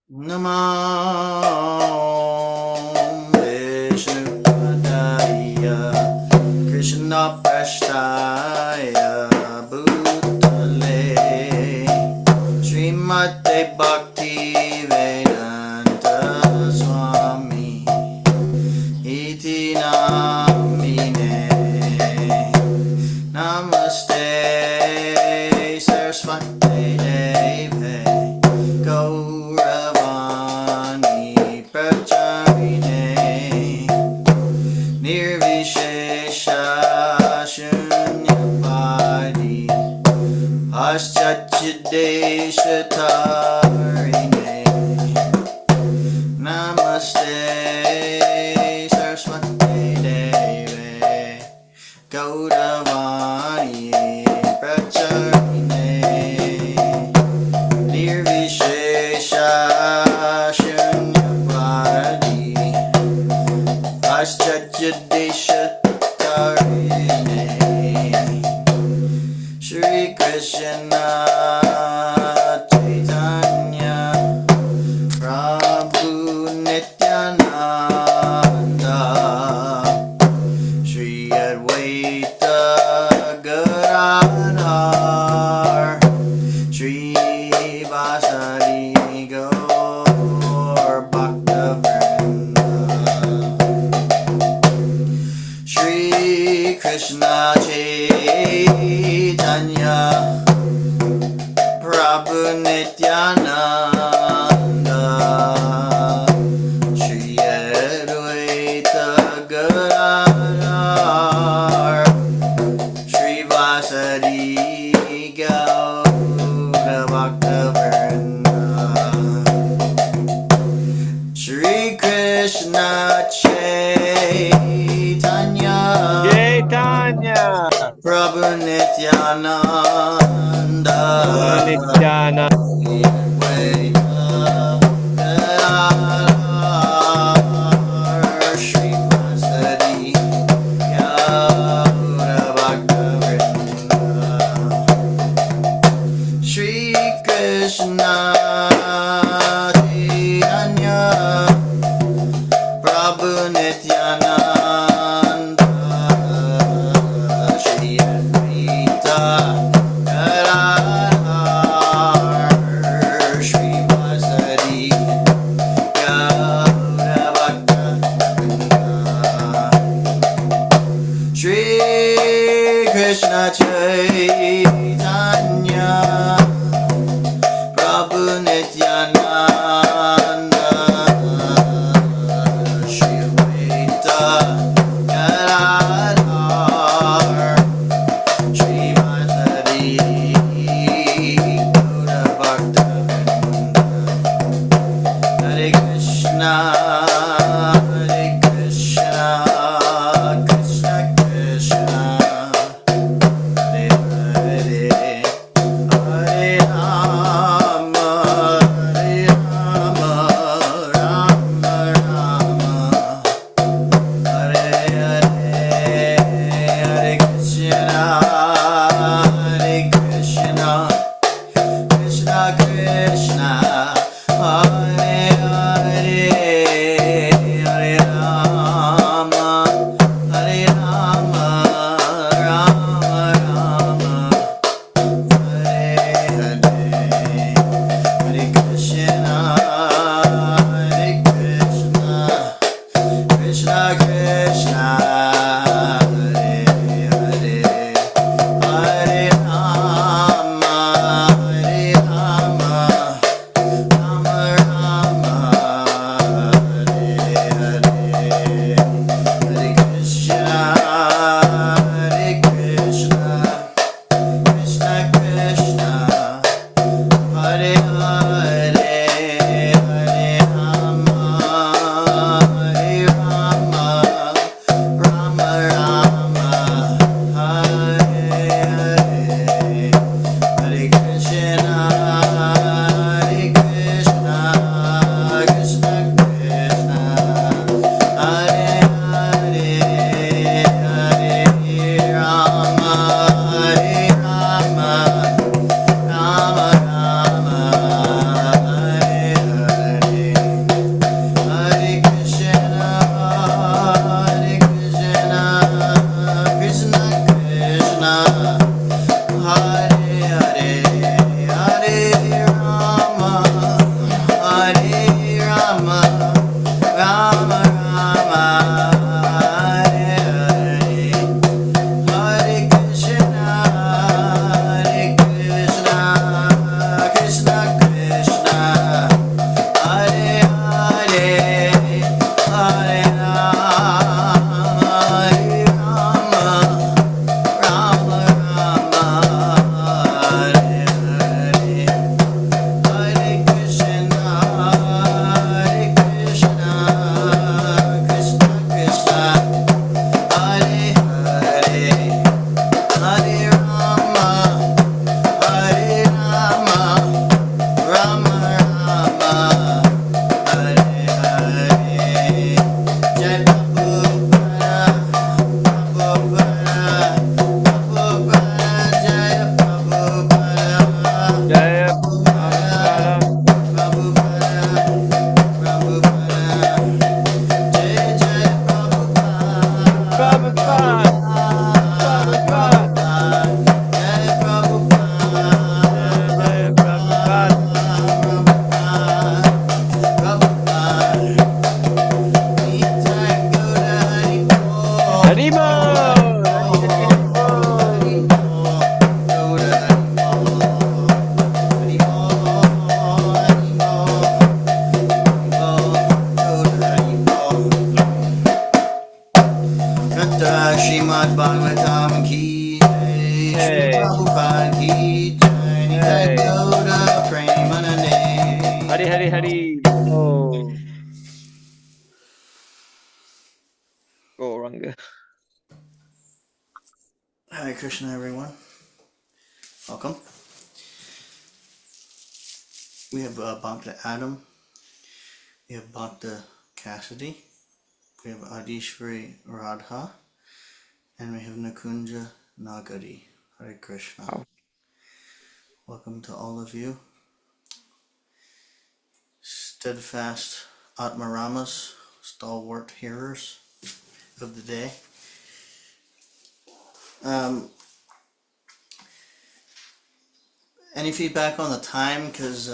Namo Vishnupadaya Krishna Prasthaya Bhutale Srimate Bhakti Vedanta Swami Iti Namine Namaste Saraswati Deve Gauravani Pracharine Nirvishesha Shunyavadi Paschachideshatarine Namaste Saraswati Deve Gauravani Pracharine Nirvishesha Shunyavadi Paschachideshatarine Shri Krishna Chaitanya Prabhu Nityananda Shri Advaita Gadadhar Shri Vasari Gaur Bhaktavrinda Shri Krishna Chaitanya Prabhu Nityananda Shri Advaita Gadadhar Shri Vasari Gaura Bhaktavrinda Shri Krishna Chaitanya Chaitanya Prabhu Nityananda Nityananda Shri Vasari Gaura Bhaktavrinda Shri Krishna Chaitanya Prabhu Nityananda Shri Advaita Gadadhar Shri Vasari Gaura Bhaktavrinda Shri Krishna Chaitanya Prabhu Nityananda Shri Advaita Gadadhar Shri Vasari Gaura Bhaktavrinda Hare Krishna Krishna Krishna Hare Hare Hare Rama Rama Rama Hare Hare Hare Krishna Krishna Krishna Hare Hare Hare Rama Rama Rama Hare Hare Hare Krishna Krishna Krishna Hare Hare Hare Rama Rama Rama Hare Hare Hare Krishna Krishna Krishna Hare Hare Hare Rama Rama Rama Hare Hare Hare Krishna Krishna Krishna Hare Hare Hare Rama Rama Rama Hari Hari Hari. Oh, go Ranga. Hare Krishna, everyone. Welcome. We have Bhakta Adam. We have Bhakta Cassidy. We have Adishvari Radha. And we have Nakunja Nagari. Hare Krishna. Wow. Welcome to all of you. Steadfast Atmaramas, stalwart hearers of the day. Any feedback on the time? Because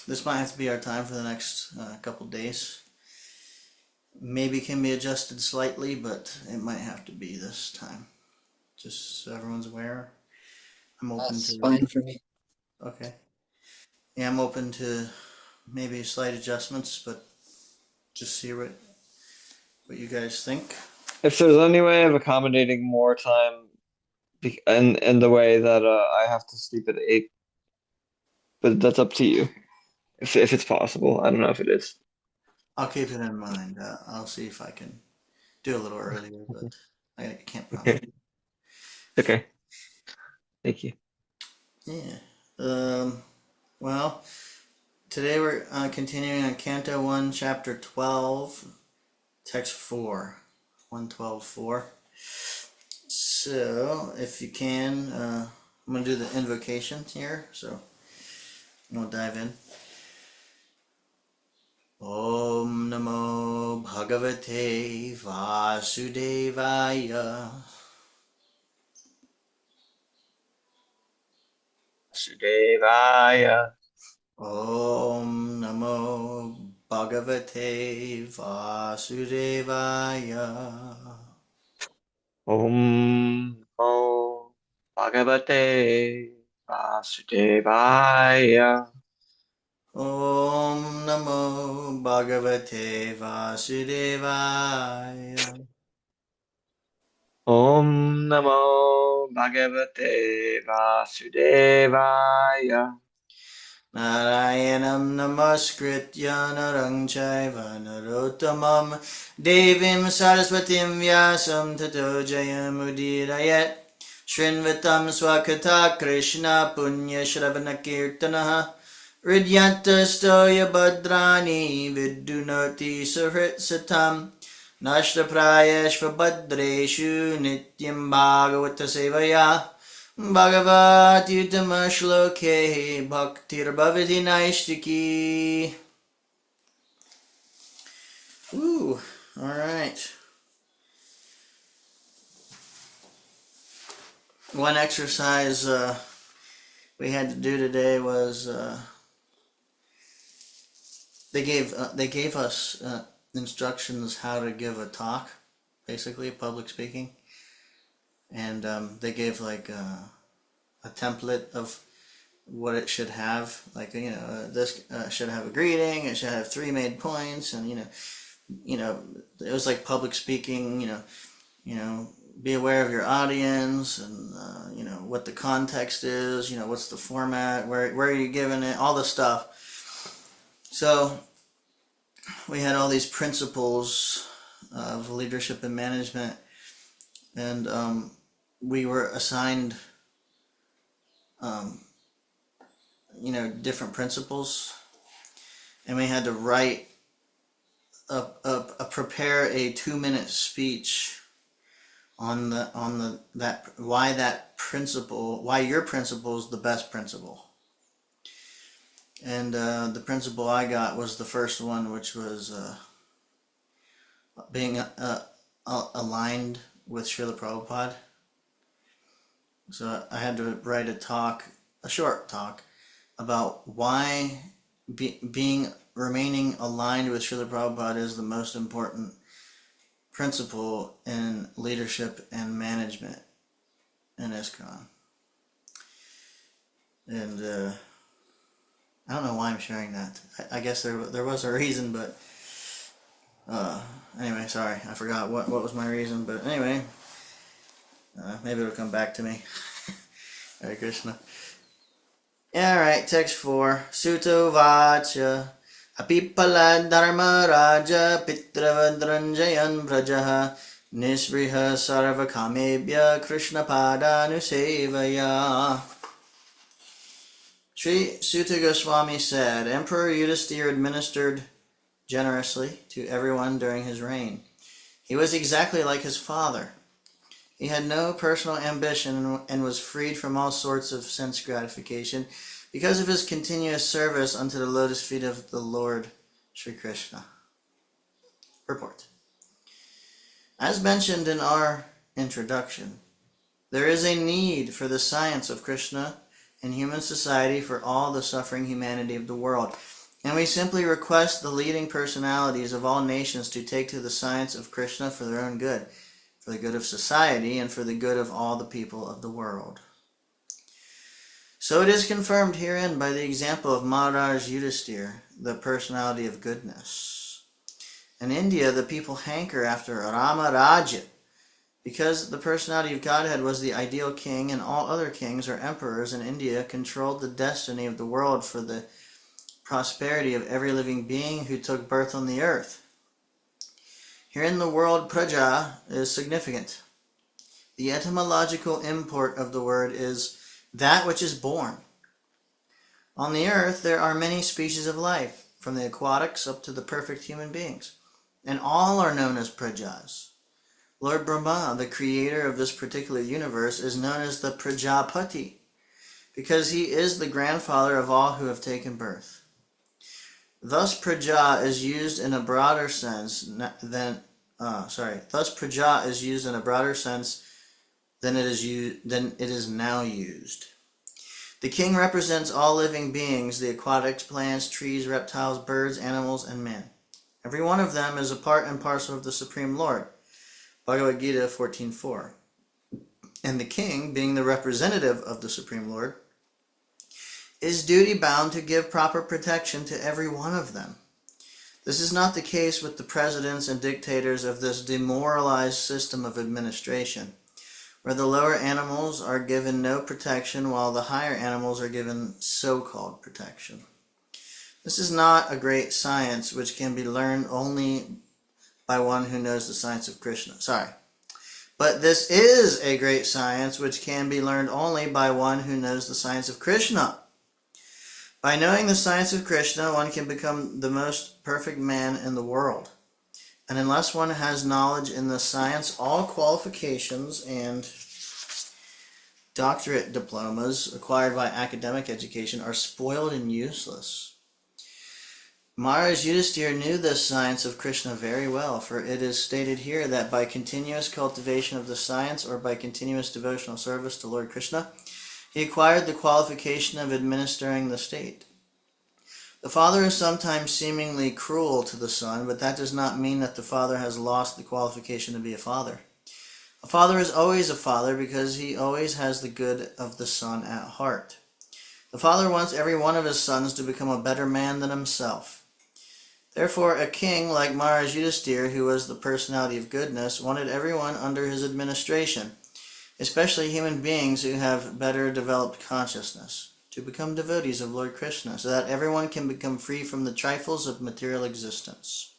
this might have to be our time for the next couple days. Maybe can be adjusted slightly, but it might have to be this time. Just so everyone's aware. I'm open That's to. fine for me. Okay. Yeah, I'm open to maybe slight adjustments, but just see what you guys think. If there's any way of accommodating more time, in the way that I have to sleep at 8, but that's up to you. If it's possible, I don't know if it is. I'll keep it in mind. I'll see if I can do a little earlier, but I can't promise. Okay. Okay. Thank you. Yeah. Well, today we're continuing on Canto 1, Chapter 12, Text 4, 112.4. So, if you can, I'm going to do the invocation here, so we'll dive in. Om Namo Bhagavate Vasudevaya. Vasudevaya. Om Namo Bhagavate Vasudevaya. Om Namo Bhagavate Vasudevaya. Om Namo Bhagavate Vasudevaya. Om Namo Bhagavate Vasudevaya. Narayanam Namaskritya Narang Chaiva Narottamam Devim Saraswatim Vyasam Tato Jayamudirayat Shrinvatam Swakata Krishna Punya Shravana Kirtanaha Ridyantastoya Badrani Vidunoti Suhrit Satam Nashtaprayeshva Badreshu Nityam Bhagavata Sevaya Bhagavati Shloke Bhaktir Bhavati Naishtiki. Ooh, alright. One exercise we had to do today was they gave us instructions how to give a talk, basically public speaking, and they gave like a template of what it should have. Like this should have a greeting. It should have 3 main points, and it was like public speaking. Be aware of your audience, and what the context is. What's the format? Where are you giving it? All the stuff. So we had all these principles of leadership and management, and we were assigned different principles, and we had to write prepare a 2-minute speech on that why your principle is the best principle. And the principle I got was the first one, which was being aligned with Srila Prabhupada. So I had to write a short talk about why remaining aligned with Srila Prabhupada is the most important principle in leadership and management in ISKCON. And I don't know why I'm sharing that. I guess there was a reason, but anyway, sorry, I forgot what was my reason. But anyway, maybe it'll come back to me. Hare Krishna. All right, text 4. Sutta Vacha Apipala dharma raja pitravadranjayan vrajaha nisriha sarva kamebhya Krishna padanusevaya. Sri Sutta Goswami said, Emperor Yudhisthira administered generously to everyone during his reign. He was exactly like his father. He had no personal ambition and was freed from all sorts of sense gratification because of his continuous service unto the lotus feet of the Lord Sri Krishna. Purport. As mentioned in our introduction, there is a need for the science of Krishna in human society for all the suffering humanity of the world. And we simply request the leading personalities of all nations to take to the science of Krishna for their own good, for the good of society, and for the good of all the people of the world. So it is confirmed herein by the example of Maharaj Yudhisthira, the personality of goodness. In India, the people hanker after Rama Rajya, because the personality of Godhead was the ideal king, and all other kings or emperors in India controlled the destiny of the world for the prosperity of every living being who took birth on the earth. Herein the word praja is significant. The etymological import of the word is that which is born. On the earth there are many species of life, from the aquatics up to the perfect human beings, and all are known as prajas. Lord Brahma, the creator of this particular universe, is known as the Prajapati, because he is the grandfather of all who have taken birth. Thus Praja is used in a broader sense than it is now used. The king represents all living beings, the aquatics, plants, trees, reptiles, birds, animals, and men. Every one of them is a part and parcel of the Supreme Lord. Bhagavad Gita 14.4. And the king, being the representative of the Supreme Lord, is duty bound to give proper protection to every one of them. This is not the case with the presidents and dictators of this demoralized system of administration, where the lower animals are given no protection while the higher animals are given so-called protection. This is not a great science which can be learned only by one who knows the science of Krishna. But this is a great science which can be learned only by one who knows the science of Krishna. By knowing the science of Krishna, one can become the most perfect man in the world. And unless one has knowledge in the science, all qualifications and doctorate diplomas acquired by academic education are spoiled and useless. Maharaj Yudhisthira knew this science of Krishna very well, for it is stated here that by continuous cultivation of the science or by continuous devotional service to Lord Krishna, he acquired the qualification of administering the state. The father is sometimes seemingly cruel to the son, but that does not mean that the father has lost the qualification to be a father. A father is always a father because he always has the good of the son at heart. The father wants every one of his sons to become a better man than himself. Therefore, a king like Maharaj Yudhisthira, who was the personality of goodness, wanted everyone under his administration, especially human beings who have better developed consciousness, to become devotees of Lord Krishna, so that everyone can become free from the trifles of material existence.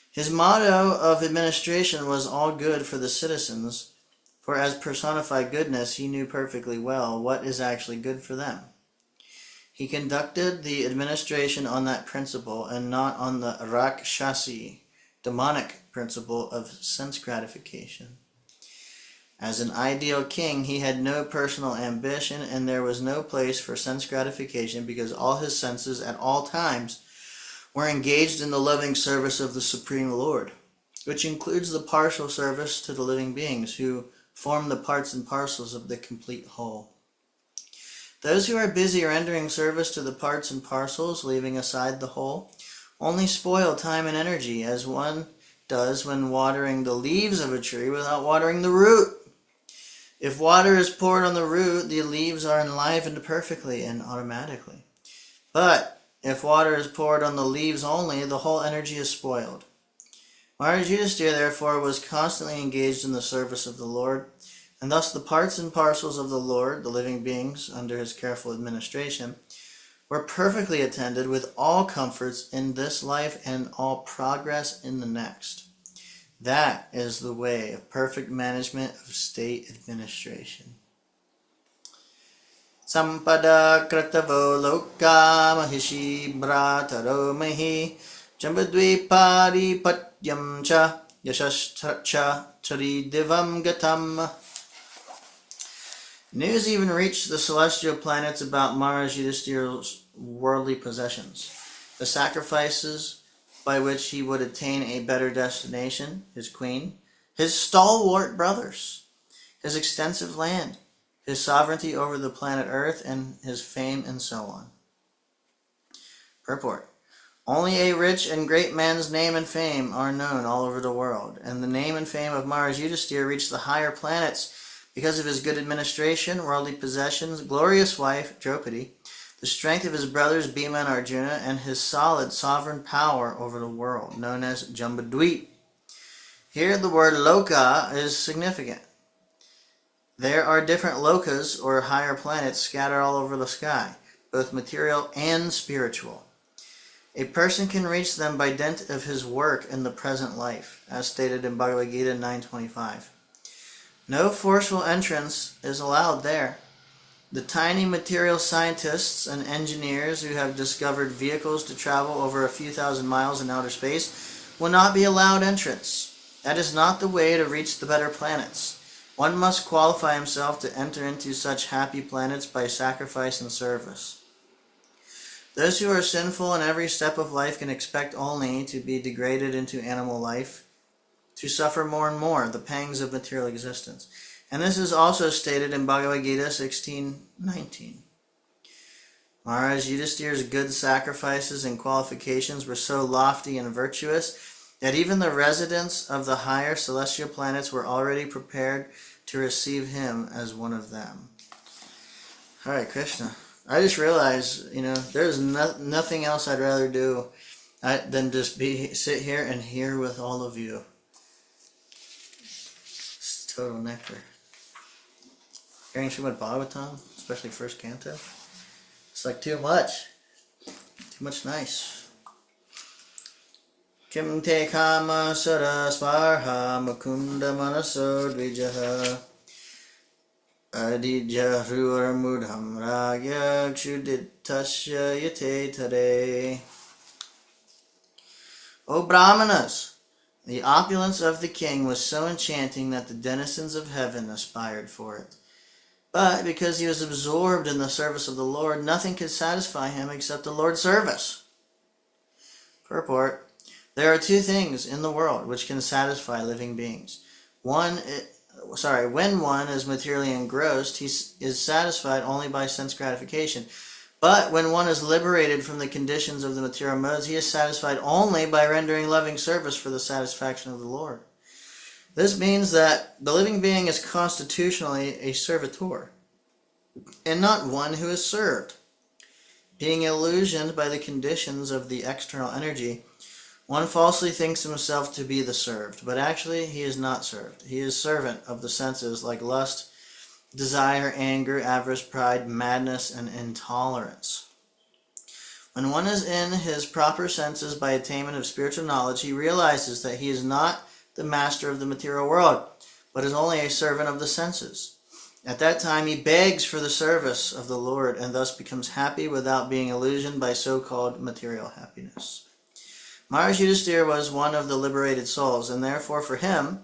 His motto of administration was all good for the citizens, for as personified goodness, he knew perfectly well what is actually good for them. He conducted the administration on that principle and not on the Rakshasi, demonic principle of sense gratification. As an ideal king, he had no personal ambition, and there was no place for sense gratification because all his senses at all times were engaged in the loving service of the Supreme Lord, which includes the partial service to the living beings who form the parts and parcels of the complete whole. Those who are busy rendering service to the parts and parcels, leaving aside the whole, only spoil time and energy, as one does when watering the leaves of a tree without watering the root. If water is poured on the root, the leaves are enlivened perfectly and automatically. But if water is poured on the leaves only, the whole energy is spoiled. Maharaj Yudhisthira, therefore, was constantly engaged in the service of the Lord, and thus the parts and parcels of the Lord, the living beings under his careful administration, were perfectly attended with all comforts in this life and all progress in the next. That is the way of perfect management of state administration. Sampada kratavo loka mahishi brataro mahi jambadvipari patyam cha yashascha charidivam gatam. News even reached the celestial planets about Maharaj Yudhishthira's worldly possessions, the sacrifices by which he would attain a better destination, his queen, his stalwart brothers, his extensive land, his sovereignty over the planet Earth, and his fame, and so on. Purport. Only a rich and great man's name and fame are known all over the world, and the name and fame of Maharaj Yudhishthira reached the higher planets because of his good administration, worldly possessions, glorious wife, Draupadi, the strength of his brothers Bhima and Arjuna, and his solid sovereign power over the world, known as Jambudvip. Here the word loka is significant. There are different lokas, or higher planets, scattered all over the sky, both material and spiritual. A person can reach them by dint of his work in the present life, as stated in Bhagavad Gita 9.25. No forceful entrance is allowed there. The tiny material scientists and engineers who have discovered vehicles to travel over a few thousand miles in outer space will not be allowed entrance. That is not the way to reach the better planets. One must qualify himself to enter into such happy planets by sacrifice and service. Those who are sinful in every step of life can expect only to be degraded into animal life, to suffer more and more the pangs of material existence. And this is also stated in Bhagavad Gita 16:19. Maharaj Yudhishthira's good sacrifices and qualifications were so lofty and virtuous that even the residents of the higher celestial planets were already prepared to receive him as one of them. Hare Krishna. I just realized, there's nothing else I'd rather do than just sit here and hear with all of you. It's total nectar. Hearing Srimad Bhagavatam, especially first canto, it's like too much. Too much nice. Kim te kama sara sparha mukunda manaso dvijaha adijya hrur mudham ragya kshuditasya yate tare. O Brahmanas, the opulence of the king was so enchanting that the denizens of heaven aspired for it. But because he was absorbed in the service of the Lord, nothing could satisfy him except the Lord's service. Purport. There are two things in the world which can satisfy living beings. When one is materially engrossed, he is satisfied only by sense gratification. But when one is liberated from the conditions of the material modes, he is satisfied only by rendering loving service for the satisfaction of the Lord. This means that the living being is constitutionally a servitor, and not one who is served. Being illusioned by the conditions of the external energy, one falsely thinks himself to be the served, but actually he is not served. He is servant of the senses like lust, desire, anger, avarice, pride, madness, and intolerance. When one is in his proper senses by attainment of spiritual knowledge, he realizes that he is not the master of the material world, but is only a servant of the senses. At that time he begs for the service of the Lord and thus becomes happy without being illusioned by so-called material happiness. Maharaj Yudhishthira was one of the liberated souls, and therefore for him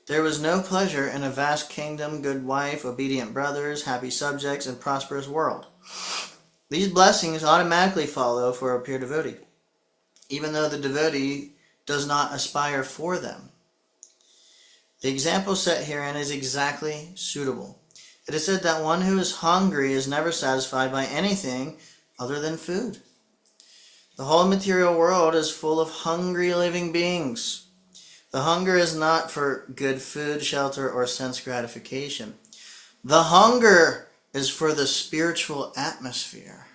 there was no pleasure in a vast kingdom, good wife, obedient brothers, happy subjects, and prosperous world. These blessings automatically follow for a pure devotee, even though the devotee does not aspire for them. The example set herein is exactly suitable. It is said that one who is hungry is never satisfied by anything other than food. The whole material world is full of hungry living beings. The hunger is not for good food, shelter, or sense gratification. The hunger is for the spiritual atmosphere.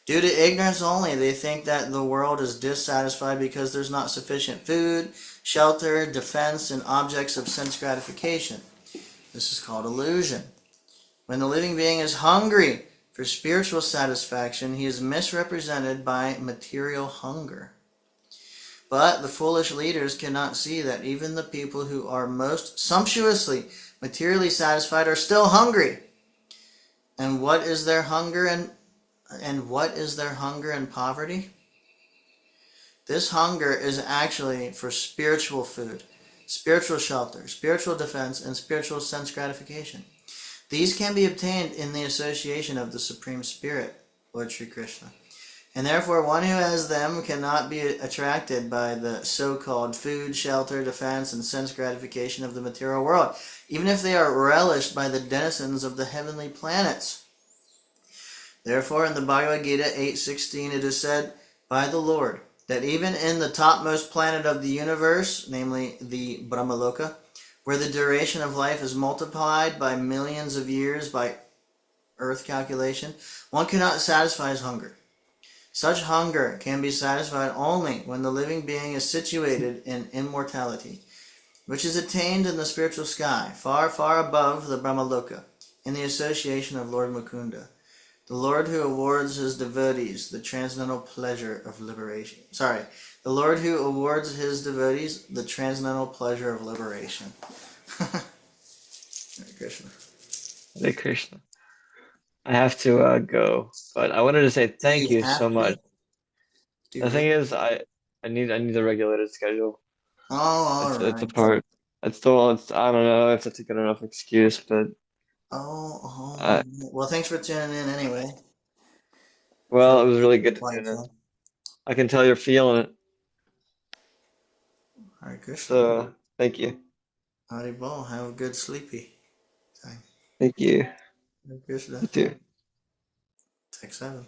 Due to ignorance only, they think that the world is dissatisfied because there's not sufficient food, shelter, defense, and objects of sense gratification. This is called illusion. When the living being is hungry For spiritual satisfaction, he is misrepresented by material hunger. But the foolish leaders cannot see that even the people who are most sumptuously materially satisfied are still hungry. And what is their hunger and what is their hunger and poverty? This hunger is actually for spiritual food, spiritual shelter, spiritual defense, and spiritual sense gratification. These can be obtained in the association of the Supreme Spirit, Lord Sri Krishna. And therefore, one who has them cannot be attracted by the so-called food, shelter, defense, and sense gratification of the material world, even if they are relished by the denizens of the heavenly planets. Therefore, in the Bhagavad Gita 8:16, it is said by the Lord that even in the topmost planet of the universe, namely the Brahmaloka, where the duration of life is multiplied by millions of years by earth calculation, one cannot satisfy his hunger. Such hunger can be satisfied only when the living being is situated in immortality, which is attained in the spiritual sky, far, far above the Brahmaloka, in the association of Lord Mukunda, the Lord who awards his devotees the transcendental pleasure of liberation. The Lord who awards his devotees the transcendental pleasure of liberation. Hare Krishna. Hare Krishna. I have to go, but I wanted to say Do thank you you so have to? much. Do you The thing really? is, I need a regulated schedule. Oh, It's a alright. part. It's I don't know if that's a good enough excuse, but Oh, I well, thanks for tuning in anyway. For well, it was really good to tune in. Wi-Fi. I can tell you're feeling it. Hare Krishna. So thank you. Haribol, have a good sleepy time. Thank you. Hare Krishna. You too. Text 7.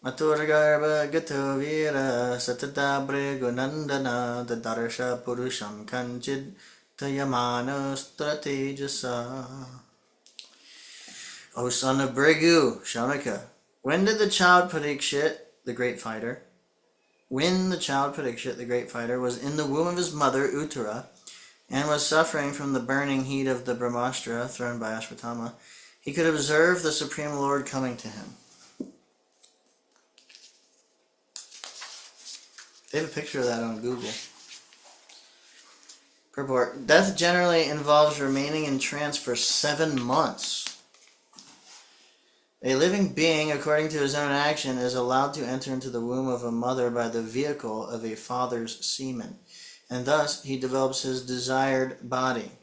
Maturgarva gato vira satatabre gunandana dadarsha purusham kanchid tayamana stratejasa. O son of Brigu, Shaunaka, when did the child Parikshit, the great fighter, when the child Parikshit, the great fighter, was in the womb of his mother Uttara, and was suffering from the burning heat of the Brahmastra thrown by Ashwatthama, he could observe the Supreme Lord coming to him. They have a picture of that on Google. Purport. Death generally involves remaining in trance for 7 months. A living being, according to his own action, is allowed to enter into the womb of a mother by the vehicle of a father's semen, and thus he develops his desired body.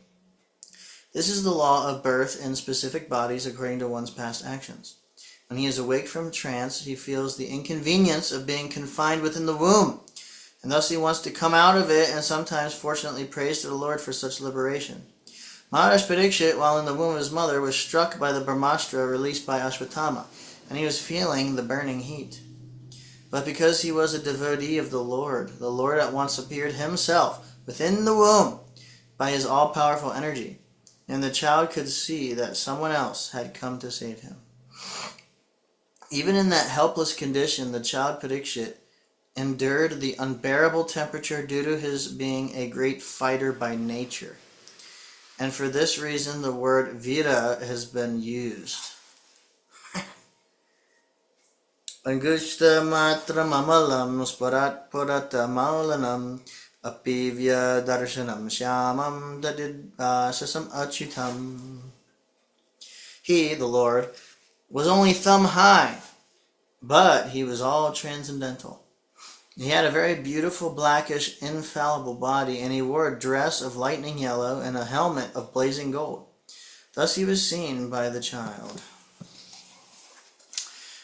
This is the law of birth in specific bodies according to one's past actions. When he is awake from trance, he feels the inconvenience of being confined within the womb, and thus he wants to come out of it, and sometimes fortunately prays to the Lord for such liberation. Maharaj Parikshit, while in the womb of his mother, was struck by the Brahmastra released by Ashwatthama, and he was feeling the burning heat. But because he was a devotee of the Lord at once appeared himself within the womb by his all-powerful energy, and the child could see that someone else had come to save him. Even in that helpless condition, the child Parikshit endured the unbearable temperature due to his being a great fighter by nature. And for this reason, the word vira has been used. Angushta matra mamalam sparat purata maulanam apivya darshanam shyamam dadidasasam achutam. He, the Lord, was only thumb high, but he was all transcendental. He had a very beautiful, blackish, infallible body, and he wore a dress of lightning yellow and a helmet of blazing gold. Thus he was seen by the child.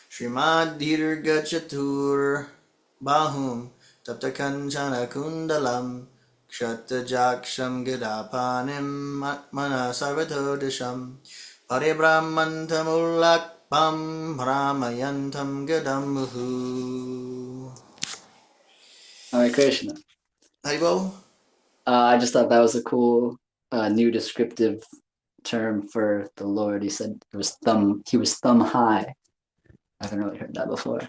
Srimad Dirgachatur Bahum Taptakanchana Kundalam Kshatrajaksham Gadapanim Mana Sarvatodisham Paribrahmantamulakpam Brahmayantam Gadamuhu. Hare Krishna. Haribo? I just thought that was a cool new descriptive term for the Lord. He said it was thumb. He was thumb high. I haven't really heard that before.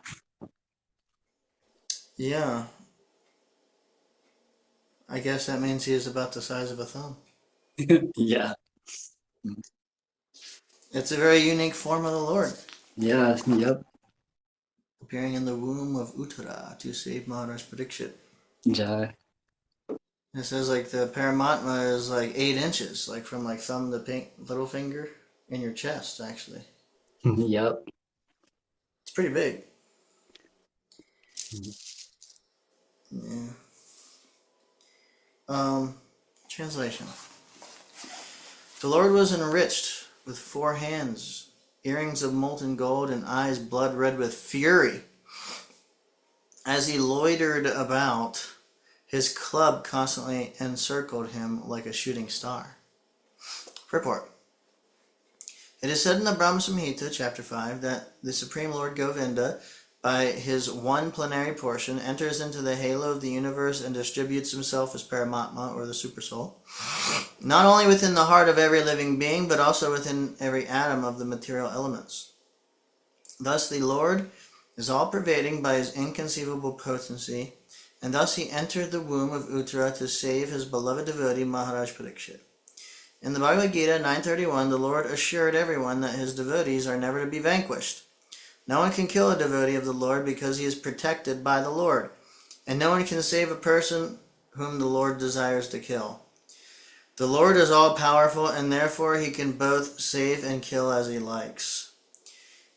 Yeah. I guess that means he is about the size of a thumb. Yeah. It's a very unique form of the Lord. Yeah, yep. appearing in the womb of Uttara to save Maharaj Parikshit. Jai. It says like the Paramatma is like 8 inches, like from like thumb to little finger in your chest, actually. Yep. It's pretty big. Yeah. Translation. The Lord was enriched with 4 hands, earrings of molten gold, and eyes blood red with fury. As he loitered about, his club constantly encircled him like a shooting star. Purport. It is said in the Brahma Samhita, chapter 5, that the Supreme Lord Govinda, by his one plenary portion, enters into the halo of the universe and distributes himself as Paramatma, or the Supersoul, not only within the heart of every living being, but also within every atom of the material elements. Thus the Lord is all-pervading by his inconceivable potency, and thus he entered the womb of Uttara to save his beloved devotee Maharaj Parikshit. In the Bhagavad Gita 9:31, the Lord assured everyone that his devotees are never to be vanquished. No one can kill a devotee of the Lord because he is protected by the Lord, and no one can save a person whom the Lord desires to kill. The Lord is all-powerful, and therefore he can both save and kill as he likes.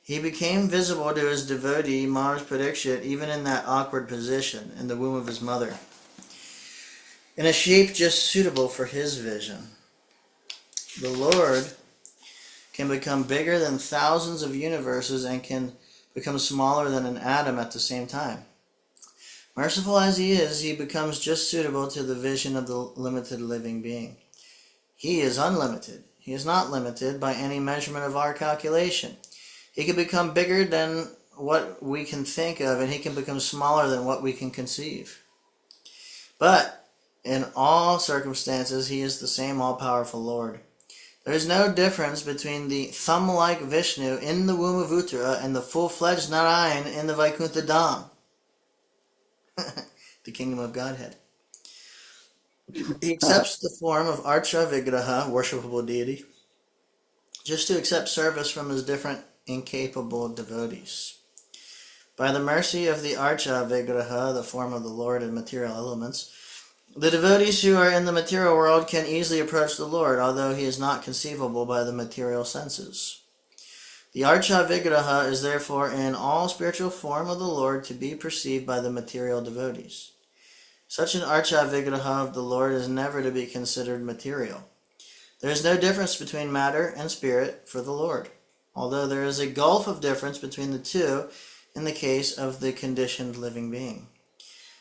He became visible to his devotee Maharaj Parikshit even in that awkward position in the womb of his mother, in a shape just suitable for his vision. The Lord can become bigger than thousands of universes and can become smaller than an atom at the same time. Merciful as he becomes just suitable to the vision of the limited living being. He is unlimited. He is not limited by any measurement of our calculation. He can become bigger than what we can think of, and he can become smaller than what we can conceive. But in all circumstances, he is the same all-powerful Lord. There is no difference between the thumb-like Vishnu in the womb of Uttara and the full-fledged Narayan in the Vaikuntha Dham, the kingdom of Godhead. He accepts the form of Archa Vigraha, worshipable deity, just to accept service from his different incapable devotees. By the mercy of the Archa Vigraha, the form of the Lord in material elements, the devotees who are in the material world can easily approach the Lord, although he is not conceivable by the material senses. The Archa Vigraha is therefore in all spiritual form of the Lord to be perceived by the material devotees. Such an Archa Vigraha of the Lord is never to be considered material. There is no difference between matter and spirit for the Lord, although there is a gulf of difference between the two in the case of the conditioned living being.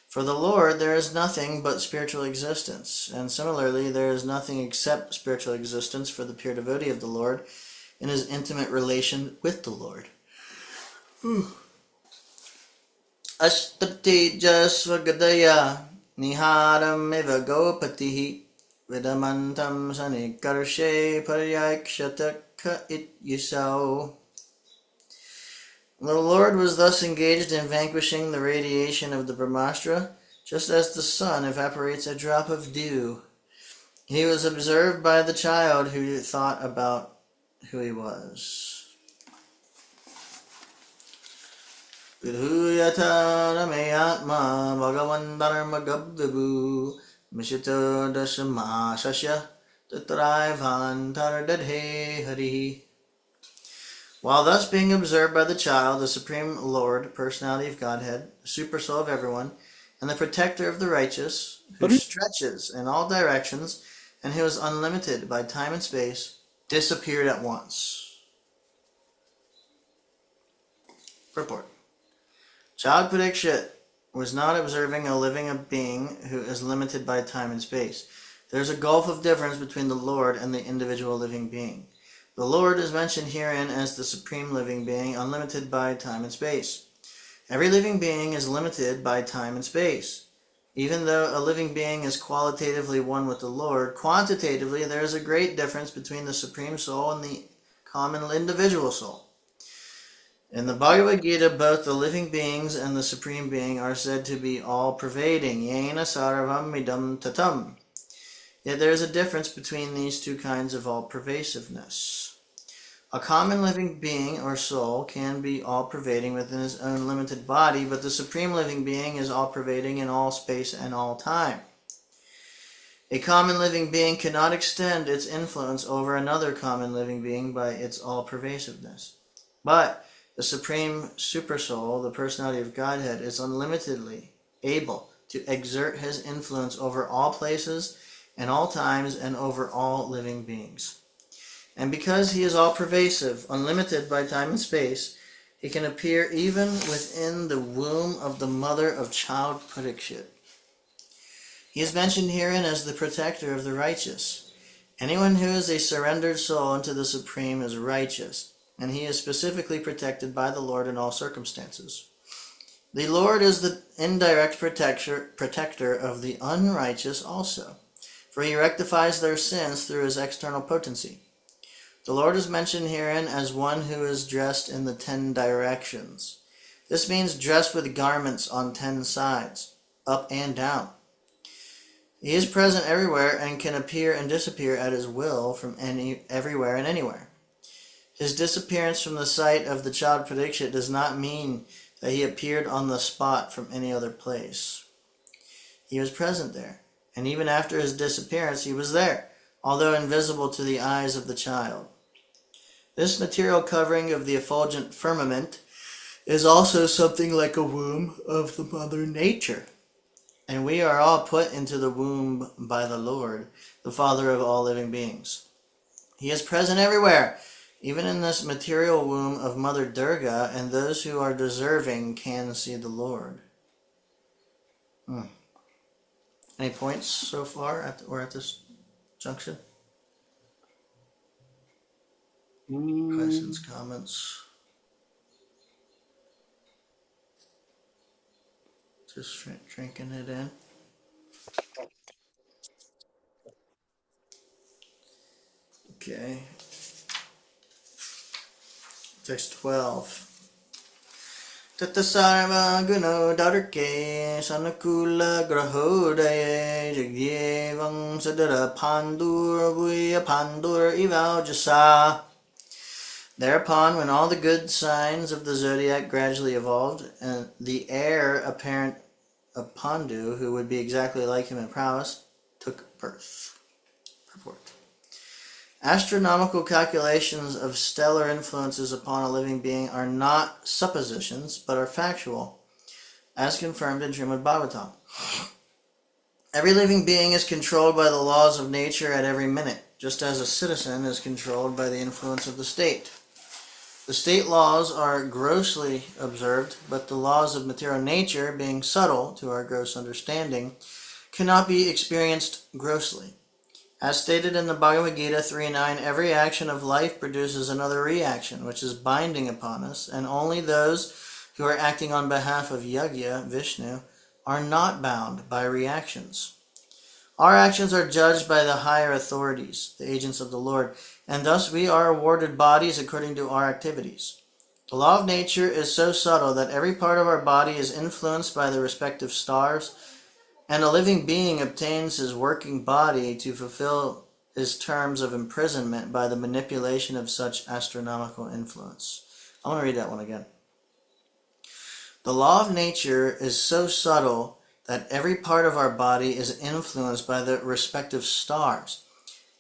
For the Lord, there is nothing but spiritual existence, and similarly, there is nothing except spiritual existence for the pure devotee of the Lord in his intimate relation with the Lord. Ashtati jasvagadaya niharam eva gopatihi vidamantam sanikarshe paryakshata it yusau. The Lord was thus engaged in vanquishing the radiation of the Brahmastra, just as the sun evaporates a drop of dew. He was observed by the child who thought about who he was. Vidhuyata rameyatma bhagavan dharma gabvibu mishito dashama shasya tatraivan taradadhe hari. While thus being observed by the child, the Supreme Lord, Personality of Godhead, Super Soul of everyone, and the Protector of the righteous, who stretches in all directions and who is unlimited by time and space, disappeared at once. Purport. Child Parikshit was not observing a living being who is limited by time and space. There is a gulf of difference between the Lord and the individual living being. The Lord is mentioned herein as the supreme living being, unlimited by time and space. Every living being is limited by time and space. Even though a living being is qualitatively one with the Lord, quantitatively there is a great difference between the Supreme Soul and the common individual soul. In the Bhagavad Gita, both the living beings and the Supreme Being are said to be all-pervading, yena sarvam idam tatam. Yet there is a difference between these two kinds of all-pervasiveness. A common living being or soul can be all-pervading within his own limited body, but the supreme living being is all-pervading in all space and all time. A common living being cannot extend its influence over another common living being by its all-pervasiveness. But the supreme supersoul, the personality of Godhead, is unlimitedly able to exert his influence over all places and all times and over all living beings. And because he is all-pervasive, unlimited by time and space, he can appear even within the womb of the mother of child Parikshit. He is mentioned herein as the protector of the righteous. Anyone who is a surrendered soul unto the Supreme is righteous, and he is specifically protected by the Lord in all circumstances. The Lord is the indirect protector of the unrighteous also, for he rectifies their sins through his external potency. The Lord is mentioned herein as one who is dressed in the 10 directions. This means dressed with garments on 10 sides, up and down. He is present everywhere and can appear and disappear at his will from everywhere and anywhere. His disappearance from the sight of the child Parikshit does not mean that he appeared on the spot from any other place. He was present there, and even after his disappearance he was there, although invisible to the eyes of the child. This material covering of the effulgent firmament is also something like a womb of the Mother Nature. And we are all put into the womb by the Lord, the Father of all living beings. He is present everywhere, even in this material womb of Mother Durga, and those who are deserving can see the Lord. Any points so far at this junction? Questions, comments? Just drinking it in. Okay. Text 12. Tatasarva guno darke sanakula grahodaye jagyevang sadara pandur vuya pandur ivaujasa. Thereupon, when all the good signs of the zodiac gradually evolved, and the heir apparent of Pandu, who would be exactly like him in prowess, took birth. Purport. Astronomical calculations of stellar influences upon a living being are not suppositions, but are factual, as confirmed in Srimad Bhagavatam. Every living being is controlled by the laws of nature at every minute, just as a citizen is controlled by the influence of the state. The state laws are grossly observed, but the laws of material nature, being subtle to our gross understanding, cannot be experienced grossly. As stated in the Bhagavad Gita 3.9, every action of life produces another reaction, which is binding upon us, and only those who are acting on behalf of Yagya, Vishnu, are not bound by reactions. Our actions are judged by the higher authorities, the agents of the Lord, and thus we are awarded bodies according to our activities. The law of nature is so subtle that every part of our body is influenced by the respective stars, and a living being obtains his working body to fulfill his terms of imprisonment by the manipulation of such astronomical influence. I want to read that one again. The law of nature is so subtle that every part of our body is influenced by the respective stars,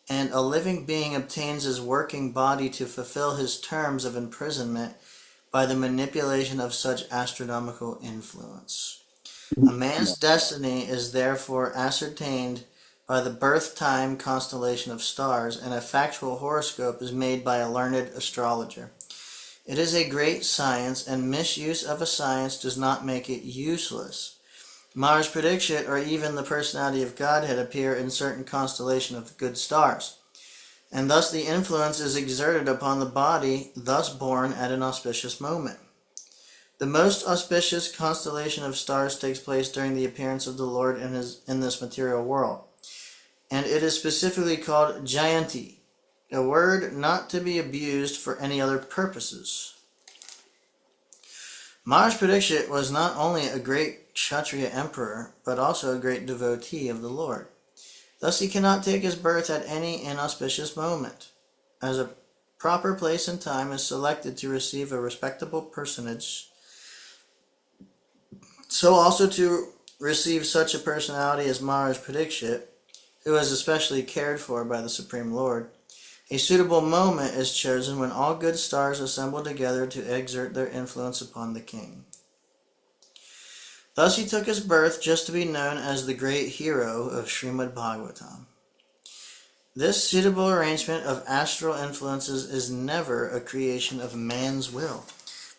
and a living being obtains his working body to fulfill his terms of imprisonment by the manipulation of such astronomical influence. A man's destiny is therefore ascertained by the birth time constellation of stars, and a factual horoscope is made by a learned astrologer. It is a great science, and misuse of a science does not make it useless. Mars Parikshit, or even the personality of Godhead, appear in certain constellation of good stars, and thus the influence is exerted upon the body thus born at an auspicious moment. The most auspicious constellation of stars takes place during the appearance of the Lord in this material world, and it is specifically called Jayanti, a word not to be abused for any other purposes. Mars Parikshit was not only a great Kshatriya emperor, but also a great devotee of the Lord. Thus he cannot take his birth at any inauspicious moment. As a proper place and time is selected to receive a respectable personage, so also to receive such a personality as Maharaj Parikshit, who is especially cared for by the Supreme Lord, a suitable moment is chosen when all good stars assemble together to exert their influence upon the king. Thus he took his birth just to be known as the great hero of Srimad Bhagavatam. This suitable arrangement of astral influences is never a creation of man's will,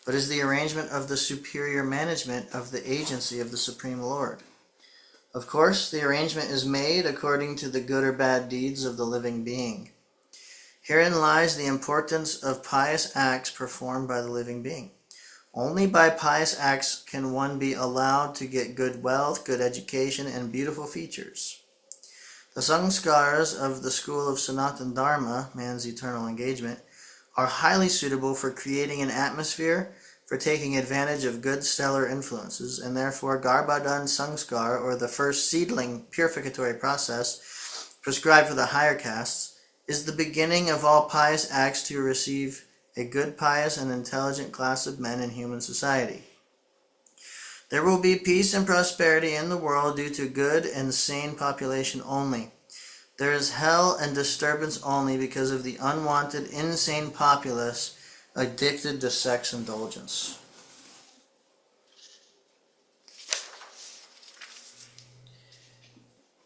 but is the arrangement of the superior management of the agency of the Supreme Lord. Of course, the arrangement is made according to the good or bad deeds of the living being. Herein lies the importance of pious acts performed by the living being. Only by pious acts can one be allowed to get good wealth, good education, and beautiful features. The sanskaras of the school of Sanatana Dharma, man's eternal engagement, are highly suitable for creating an atmosphere for taking advantage of good stellar influences, and therefore Garbhadan Sanskar, or the first seedling purificatory process prescribed for the higher castes, is the beginning of all pious acts to receive a good, pious, and intelligent class of men in human society. There will be peace and prosperity in the world due to good and sane population only. There is hell and disturbance only because of the unwanted, insane populace addicted to sex indulgence.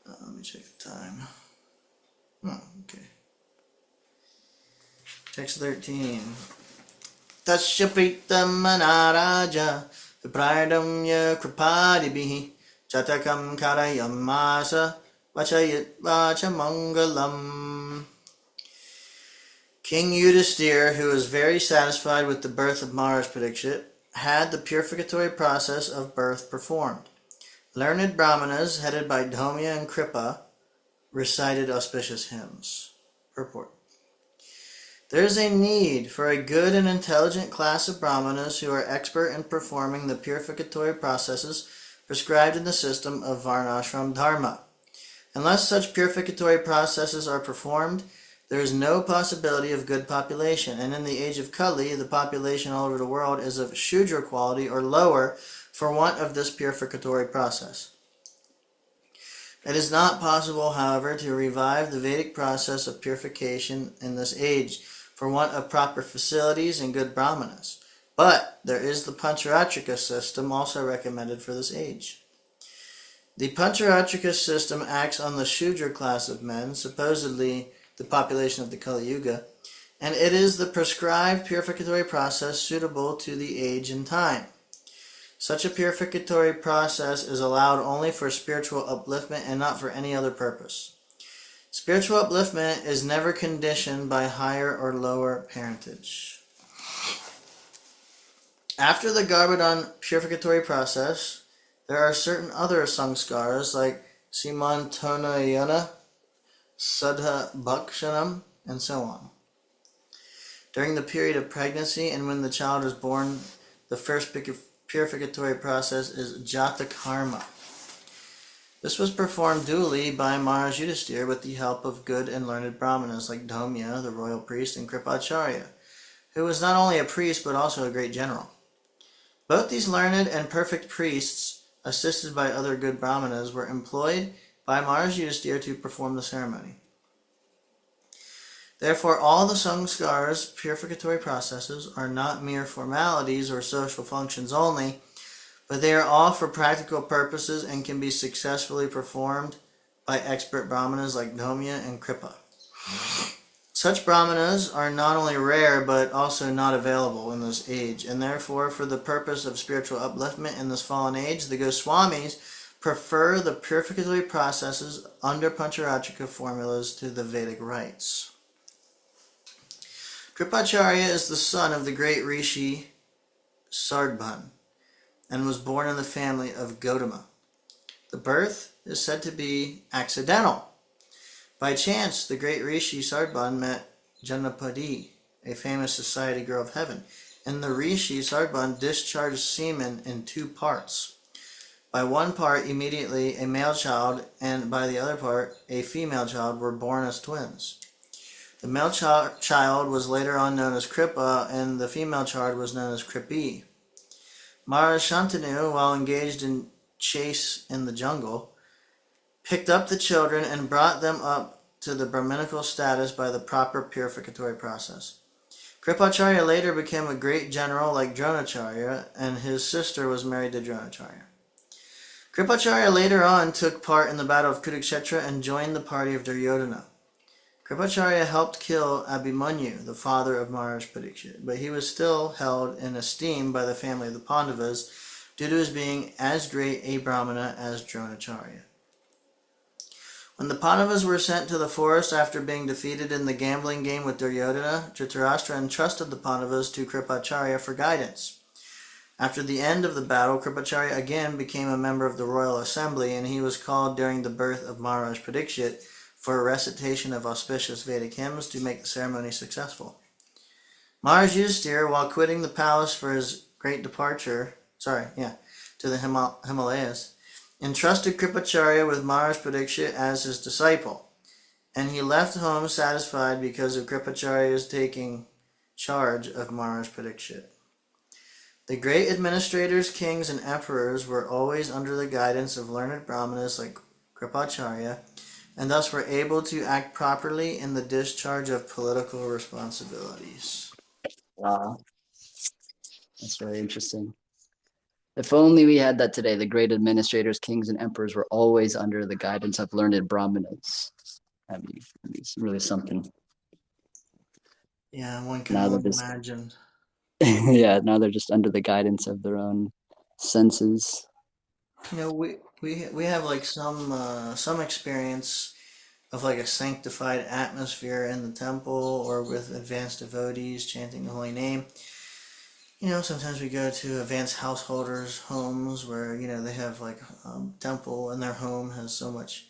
Let me check the time. Oh, okay. Text 13. Tasya pritam manaraja viprayadamya kripadibhi chatakam karayam masa vachayat vachamangalam. King Yudhisthira, who was very satisfied with the birth of Maharaj Parikshit, had the purificatory process of birth performed. Learned brahmanas, headed by Dhaumya and Kripa, recited auspicious hymns. Purport. There is a need for a good and intelligent class of brahmanas who are expert in performing the purificatory processes prescribed in the system of Varnashram Dharma. Unless such purificatory processes are performed, there is no possibility of good population, and in the age of Kali, the population all over the world is of Shudra quality or lower for want of this purificatory process. It is not possible, however, to revive the Vedic process of purification in this age for want of proper facilities and good brahmanas. But there is the Pancharatrika system also recommended for this age. The Pancharatrika system acts on the Shudra class of men, supposedly the population of the Kali Yuga, and it is the prescribed purificatory process suitable to the age and time. Such a purificatory process is allowed only for spiritual upliftment and not for any other purpose. Spiritual upliftment is never conditioned by higher or lower parentage. After the Garbhadan purificatory process, there are certain other sanskaras like Simantanayana, Saddha Bhakshanam, and so on. During the period of pregnancy and when the child is born, the first purificatory process is Jata Karma. This was performed duly by Maharaj Yudhisthira with the help of good and learned brahmanas like Dhaumya, the royal priest, and Kripacharya, who was not only a priest but also a great general. Both these learned and perfect priests, assisted by other good brahmanas, were employed by Maharaj Yudhisthira to perform the ceremony. Therefore, all the sanskars, purificatory processes, are not mere formalities or social functions only, but they are all for practical purposes and can be successfully performed by expert brahmanas like Dhaumya and Kripa. Such brahmanas are not only rare but also not available in this age, and therefore for the purpose of spiritual upliftment in this fallen age, the Goswamis prefer the purificatory processes under Pancharatrika formulas to the Vedic rites. Kripacharya is the son of the great Rishi Sardbhan, and was born in the family of Gautama. The birth is said to be accidental. By chance, the great Rishi Sardbhan met Janapadi, a famous society girl of heaven, and the Rishi Sardbhan discharged semen in two parts. By one part, immediately a male child, and by the other part, a female child, were born as twins. The male child was later on known as Kripa, and the female child was known as Kripi. Mara Shantanu, while engaged in chase in the jungle, picked up the children and brought them up to the Brahminical status by the proper purificatory process. Kripacharya later became a great general like Dronacharya, and his sister was married to Dronacharya. Kripacharya later on took part in the battle of Kurukshetra and joined the party of Duryodhana. Kripacharya helped kill Abhimanyu, the father of Maharaj Parikshit, but he was still held in esteem by the family of the Pandavas due to his being as great a Brahmana as Dronacharya. When the Pandavas were sent to the forest after being defeated in the gambling game with Duryodhana, Dhritarashtra entrusted the Pandavas to Kripacharya for guidance. After the end of the battle, Kripacharya again became a member of the royal assembly, and he was called during the birth of Maharaj Parikshit for a recitation of auspicious Vedic hymns to make the ceremony successful. Maharaj Yudhisthira, while quitting the palace for his great departure, to the Himalayas, entrusted Kripacharya with Maharaj Parikshit as his disciple, and he left home satisfied because of Kripacharya's taking charge of Maharaj Parikshit. The great administrators, kings, and emperors were always under the guidance of learned brahmanas like Kripacharya, and thus were able to act properly in the discharge of political responsibilities. Wow, that's really interesting. If only we had that today. The great administrators, kings, and emperors were always under the guidance of learned brahmanas. That'd be really something. Yeah, one can Now they're only just imagine. yeah, now they're just under the guidance of their own senses. You know, we have like some experience of like a sanctified atmosphere in the temple or with advanced devotees chanting the holy name. You know, sometimes we go to advanced householders' homes where, you know, they have like temple and their home has so much,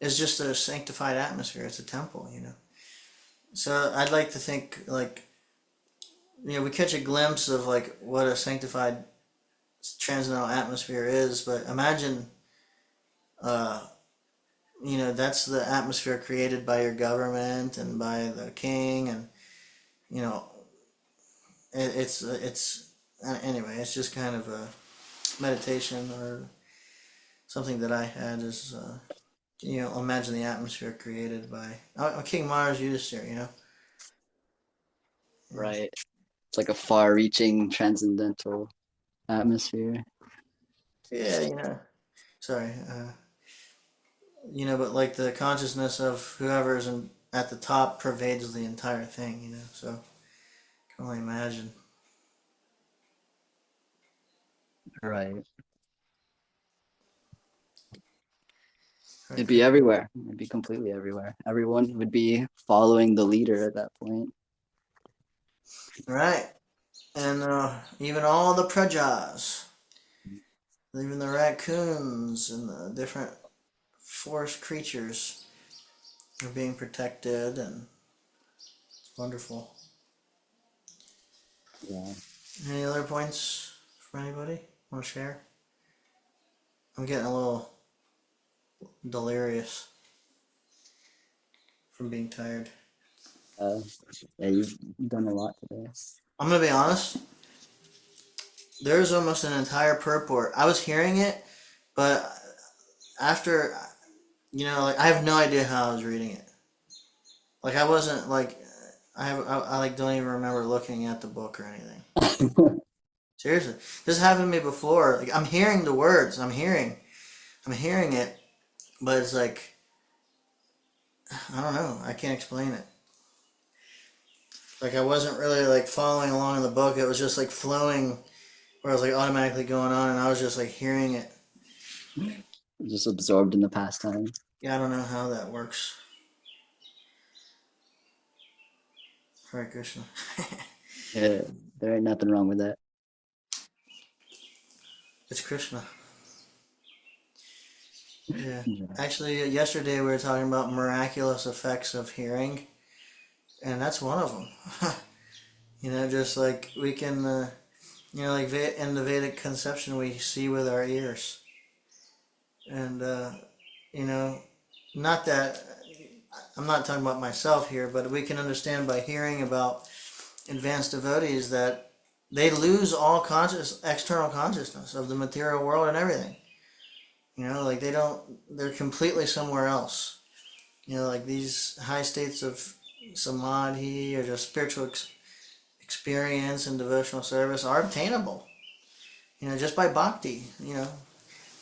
it's just a sanctified atmosphere. It's a temple, you know. So I'd like to think like, you know, we catch a glimpse of like what a sanctified transcendental atmosphere is, but imagine, uh, you know, that's the atmosphere created by your government and by the king, and you know, it's anyway. It's just kind of a meditation or something that I had is, you know, imagine the atmosphere created by King Mars Yudhisthira, you know. Yeah. Right. It's like a far-reaching transcendental atmosphere. Yeah, you know. Sorry, you know, but like the consciousness of whoever's at the top pervades the entire thing, you know. So I can only imagine. Right. It'd Right, be everywhere. It'd be completely everywhere. Everyone would be following the leader at that point. right. And even all the prajas, even the raccoons and the different forest creatures are being protected, and it's wonderful. Yeah. Any other points from anybody want to share? I'm getting a little delirious from being tired. Uh, yeah, you've done a lot today. I'm gonna be honest. There's almost an entire purport. I was hearing it, but after, you know, like I have no idea how I was reading it. Like I wasn't like I like don't even remember looking at the book or anything. Seriously, this happened to me before. Like I'm hearing the words, I'm hearing it, but it's like I don't know. I can't explain it. Like I wasn't really like following along in the book. It was just like flowing, where I was like automatically going on, and I was just like hearing it. Just absorbed in the pastime. Yeah, I don't know how that works. Hare Krishna. Yeah, there ain't nothing wrong with that. It's Krishna. Yeah. Yeah. Actually, yesterday we were talking about miraculous effects of hearing, and that's one of them. You know, just like we can, you know, like in the Vedic conception, we see with our ears. And, you know, not that I'm not talking about myself here, but we can understand by hearing about advanced devotees that they lose all external consciousness of the material world and everything. Like they're completely somewhere else. Like these high states of samadhi or just spiritual experience and devotional service are obtainable. Just by bhakti.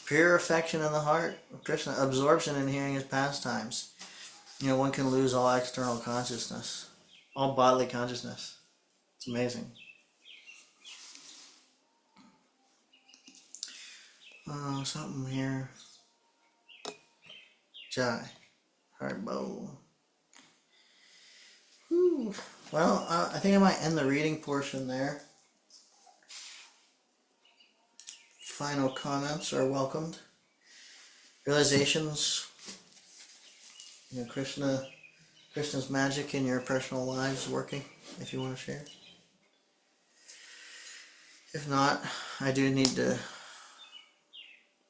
Pure affection in the heart of Krishna, absorption in hearing his pastimes. One can lose all external consciousness, all bodily consciousness. It's amazing. Something here. Jai. Heart bowl. Well, I think I might end the reading portion there. Final comments are welcomed. Realizations. Krishna's magic in your personal lives working, if you want to share. If not, I do need to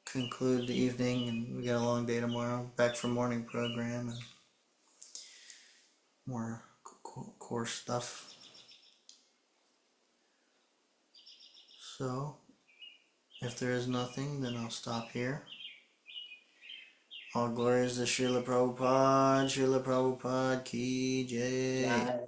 conclude the evening, and we got a long day tomorrow. Back for morning program and more course stuff. So, if there is nothing, then I'll stop here. All glories to Srila Prabhupada ki jai.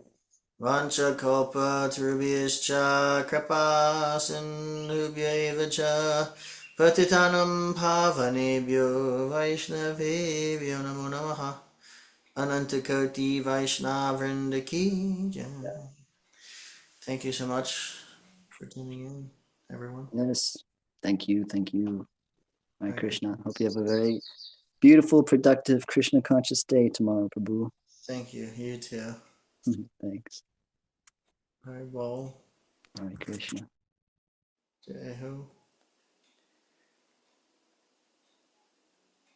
Vancha kalpa tarubhyascha kripa sindhubhyaiva cha patitanam pavanebhyo vaishnavebhyo namo namaha. Anantakoti Vaishnavrinda ki jai. Thank you so much for tuning in, everyone. Yes. Thank you. Thank you. Hare Krishna. Hope you have a very beautiful, productive, Krishna conscious day tomorrow, Prabhu. Thank you. You too. Thanks. Hare Bol. Hare Krishna. Jai Ho.